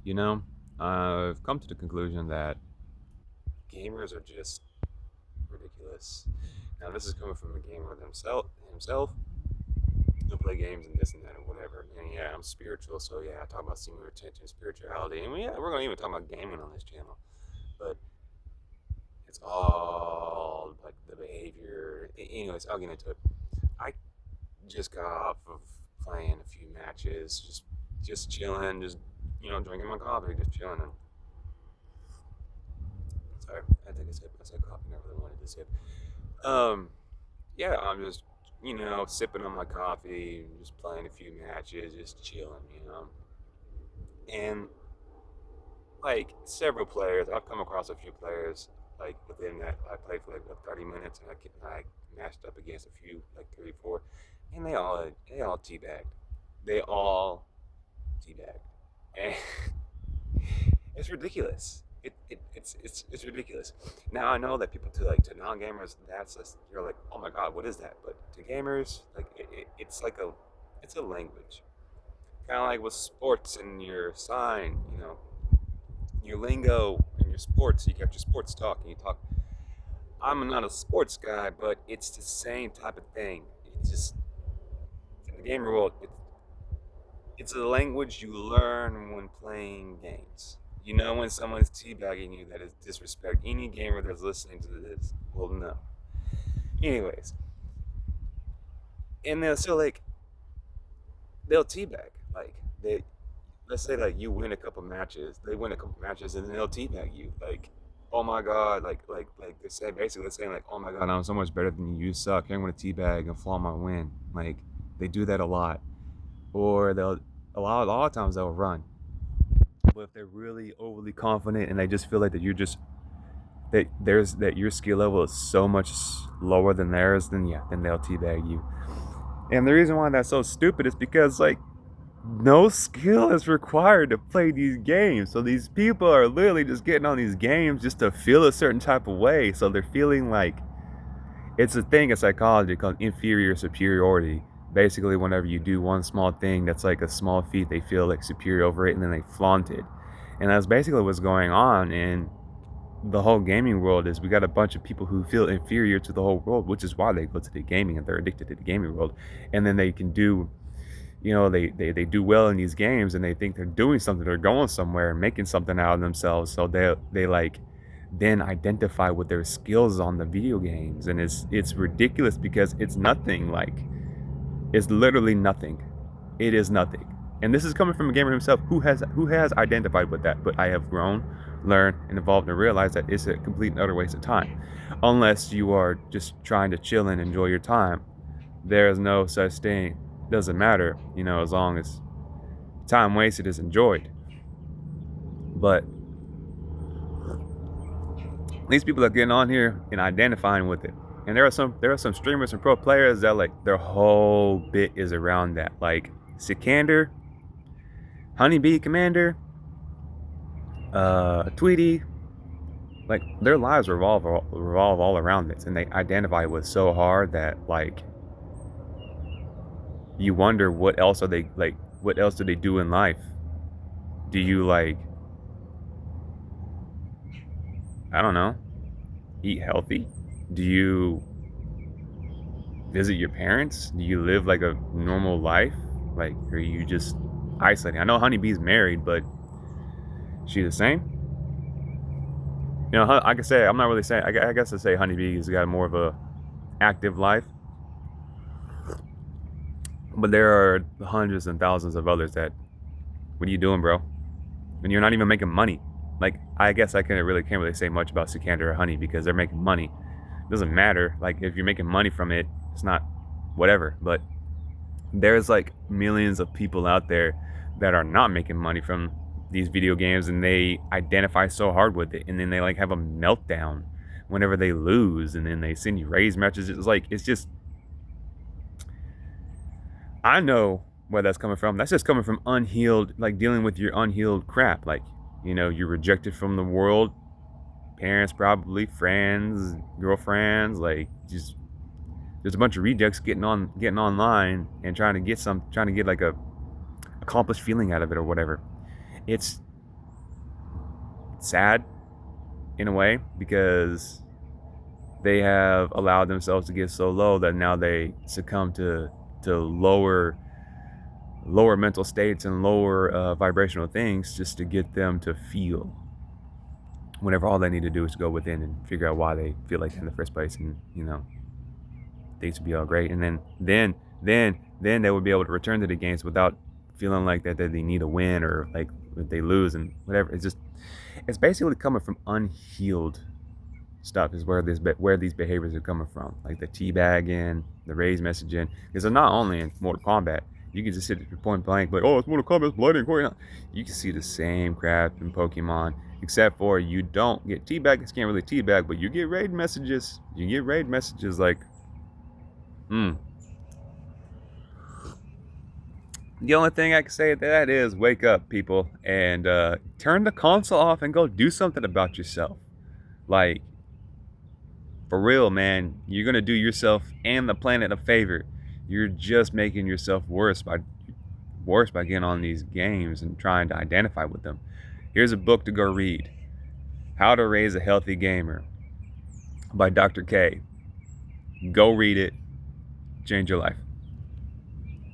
You know, I've come to the conclusion that gamers are just ridiculous. Now, this is coming from a gamer himself who play games and this and that and whatever. And yeah, I'm spiritual, so yeah, I talk about seeming retention, spirituality, and yeah, we're gonna even talk about gaming on this channel. But it's all like the behavior. Anyways, I'll get into it. I just got off of playing a few matches, just chilling, just drinking my coffee, just chilling. And sorry, I take a sip. I said coffee, never really wanted to sip. Um, yeah, I'm just sipping on my coffee, just playing a few matches, just chilling. And like several players, I've come across a few players like within that I played for like what, 30 minutes, and I matched up against a few like three, four, and they all teabagged. They all teabagged, and it's ridiculous. It's ridiculous. Now I know that people to non gamers that's just, you're like, oh my god, what is that? But to gamers, like it's like it's a language, kind of like with sports and your sign, your lingo and your sports. You got your sports talk and you talk. I'm not a sports guy, but it's the same type of thing. It's just in the gamer world. It's a language you learn when playing games. You know when someone's teabagging you, that is disrespect. Any gamer that's listening to this will know. Anyways, and so like they'll teabag. Like they let's say like you win a couple matches, they win a couple matches, and then they'll teabag you. Like, oh my god, like they say basically they're saying like, oh my god, I'm so much better than you. You suck. I'm gonna teabag and flaw my win. Like they do that a lot, or they'll a lot of times they'll run. But if they're really overly confident and they just feel like that you're just that your skill level is so much lower than theirs, then yeah, then they'll teabag you. And the reason why that's so stupid is because like no skill is required to play these games. So these people are literally just getting on these games just to feel a certain type of way. So they're feeling like it's a thing in psychology called inferior superiority. Basically, whenever you do one small thing that's like a small feat, they feel like superior over it and then they flaunt it. And that's basically what's going on in the whole gaming world is we got a bunch of people who feel inferior to the whole world, which is why they go to the gaming and they're addicted to the gaming world. And then they can do they do well in these games and they think they're doing something, they're going somewhere and making something out of themselves, so they like then identify with their skills on the video games, and it's ridiculous because it's nothing. Like it's literally nothing. It is nothing. And this is coming from a gamer himself who has identified with that. But I have grown, learned, and evolved and realized that it's a complete and utter waste of time unless you are just trying to chill and enjoy your time. There is no such thing. Doesn't matter, as long as time wasted is enjoyed. But these people are getting on here and identifying with it. And there are some streamers and pro players that like their whole bit is around that. Like Sikander, Honeybee Commander, Tweety, like their lives revolve all around this, and they identify with so hard that like you wonder what else are they like? What else do they do in life? Do you like, I don't know, eat healthy? Do you visit your parents? Do you live like a normal life? Like, are you just isolating? I know Honeybee's married, but she the same? I can say I'm not really saying. I guess I say Honeybee's got more of a active life, but there are hundreds and thousands of others that. What are you doing, bro? And you're not even making money. Like, I guess I can't really say much about Sikander or Honey because they're making money. It doesn't matter. Like, if you're making money from it, it's not whatever. But there's like millions of people out there that are not making money from these video games, and they identify so hard with it, and then they like have a meltdown whenever they lose, and then they send you raise matches. It's just I know where that's coming from. That's just coming from unhealed, like dealing with your unhealed crap. Like, you're rejected from the world, parents probably, friends, girlfriends, like just there's a bunch of rejects getting online and trying to get like a accomplished feeling out of it or whatever. It's sad in a way, because they have allowed themselves to get so low that now they succumb to lower mental states and lower vibrational things just to get them to feel, whenever all they need to do is to go within and figure out why they feel like that in the first place, and things would be all great, and then they would be able to return to the games without feeling like that they need a win, or like if they lose and whatever. It's basically coming from unhealed stuff, is where these behaviors are coming from, like the teabagging, the raised messaging. Because they're not only in Mortal Kombat. You can just sit at point blank like, oh, it's Mortal Kombat, it's bloody and gory. You can see the same crap in Pokemon, except for you don't get teabag. It's can't really teabag, but you get raid messages. You get raid messages like, The only thing I can say to that is wake up, people, and turn the console off and go do something about yourself. Like, for real, man, you're gonna do yourself and the planet a favor. You're just making yourself worse by getting on these games and trying to identify with them. Here's a book to go read: How to Raise a Healthy Gamer by Dr. K. Go read it. Change your life.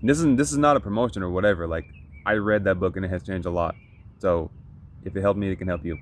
This is not a promotion or whatever. Like, I read that book and it has changed a lot. So if it helped me, it can help you.